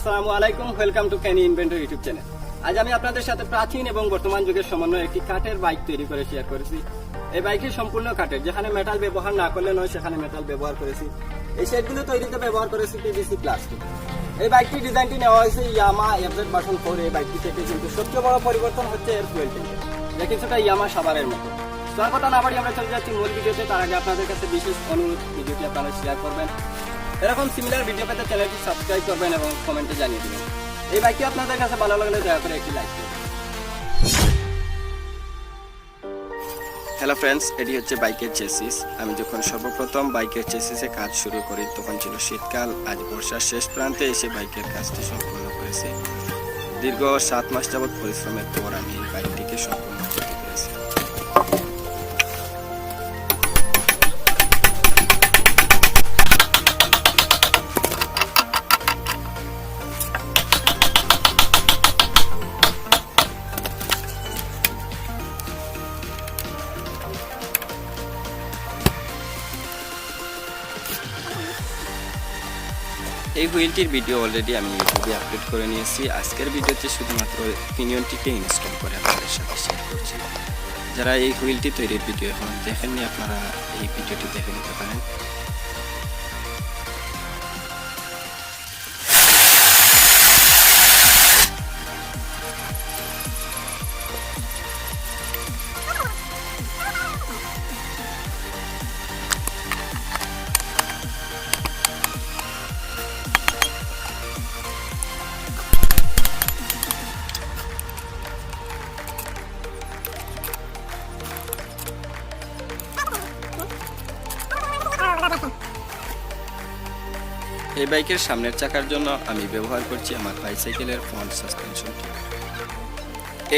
আসসালামু আলাইকুম, welcome to Canny Inventor YouTube channel. আজ আমি আপনাদের সাথে প্রাচীন এবং বর্তমান যুগের সমন্বয়ে একটি কাঠের বাইক তৈরি করে শেয়ার করেছি। এই বাইকটি সম্পূর্ণ কাঠের, যেখানে মেটাল ব্যবহার না করলে নয় সেখানে মেটাল ব্যবহার করেছি। এই সেটগুলো তৈরিতে ব্যবহার করেছি পিভিসি প্লাস্টিক। এই বাইকটির ডিজাইনটি নেওয়া হয়েছে ইয়ামাহা FZ-4। এই বাইকটি থেকে কিন্তু সবচেয়ে বড় পরিবর্তন হচ্ছে এর ফুয়েল ট্যাঙ্ক, যা কিছুটা ইয়ামাহা সাবারের মতো। তার কথা না বাড়ি আমরা চলে যাচ্ছি মূল ভিডিওতে। তার আগে আপনাদের কাছে বিশেষ অনুরোধ, ভিডিওটি আপনারা শেয়ার করবেন, এরকম সিমিলার ভিডিও পেতে চ্যানেলটি সাবস্ক্রাইব করবেন এবং কমেন্টে জানিয়ে দেবেন। এই বাইকটি আপনাদের কাছে ভালো লাগলে দয়া করে একটি লাইক করবেন। হ্যালো ফ্রেন্ডস, এটি হচ্ছে বাইকের চেসিস। আমি যখন সর্বপ্রথম বাইকের চেসিসে কাজ শুরু করি তখন ছিল শীতকাল। আজ বর্ষার শেষ প্রান্তে এসে বাইকের কাজটি সম্পূর্ণ করেছি। দীর্ঘ 7 মাস যাবৎ পরিশ্রমের পর আমি এই বাইকটিকে সম্পূর্ণ করতে পেরেছি। এই হুইলটির ভিডিও অলরেডি আমি ইউটিউবে আপলোড করে নিয়েছি। আজকের ভিডিওতে শুধুমাত্র পিনিয়নটিকে ইনস্টল করে আপনাদের সাথে শেয়ার করছি। যারা এই হুইলটি তৈরির ভিডিও এখন দেখেননি, আপনারা এই ভিডিওটি দেখে নিতে পারেন। এই বাইকের সামনের চাকার জন্য আমি ব্যবহার করছি আমার বাইসাইকেলের ফ্রন্ট সাসপেনশনটি।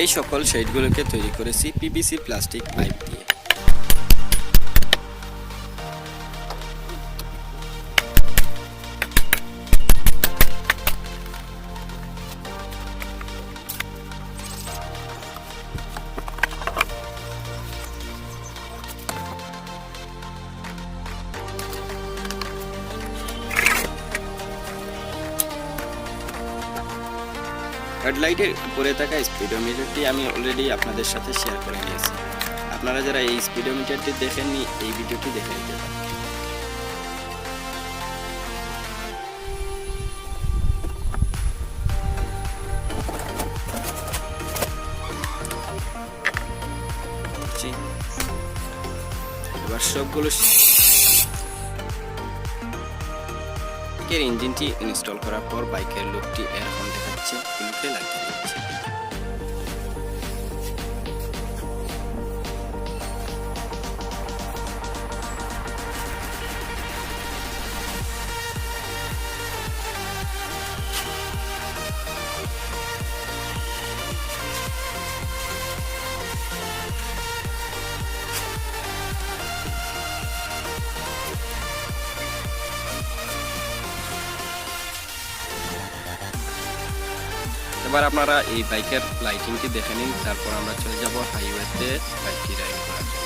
এই সকল শেডগুলোকে তৈরি করেছি পিভিসি প্লাস্টিক পাইপ দিয়ে। হেডলাইটের উপরে থাকা স্পিডোমিটারটি আমি অলরেডি আপনাদের সাথে শেয়ার করে নিয়েছি। আপনারা যারা এই স্পিডোমিটারটি দেখেননি, এই ভিডিওটি দেখে নিতে পারেন। এবার সবগুলো ইঞ্জিনটি ইনস্টল করার পর বাইকের লুকটি এরকম দেখাচ্ছে। লুকে লাগিয়ে দিচ্ছি। এবার আপনারা এই বাইকের লাইটিংটি দেখে নিন, তারপর আমরা চলে যাব হাইওয়েতে বাইকটি রাইড করার জন্য।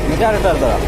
মিটারটার দ্বারা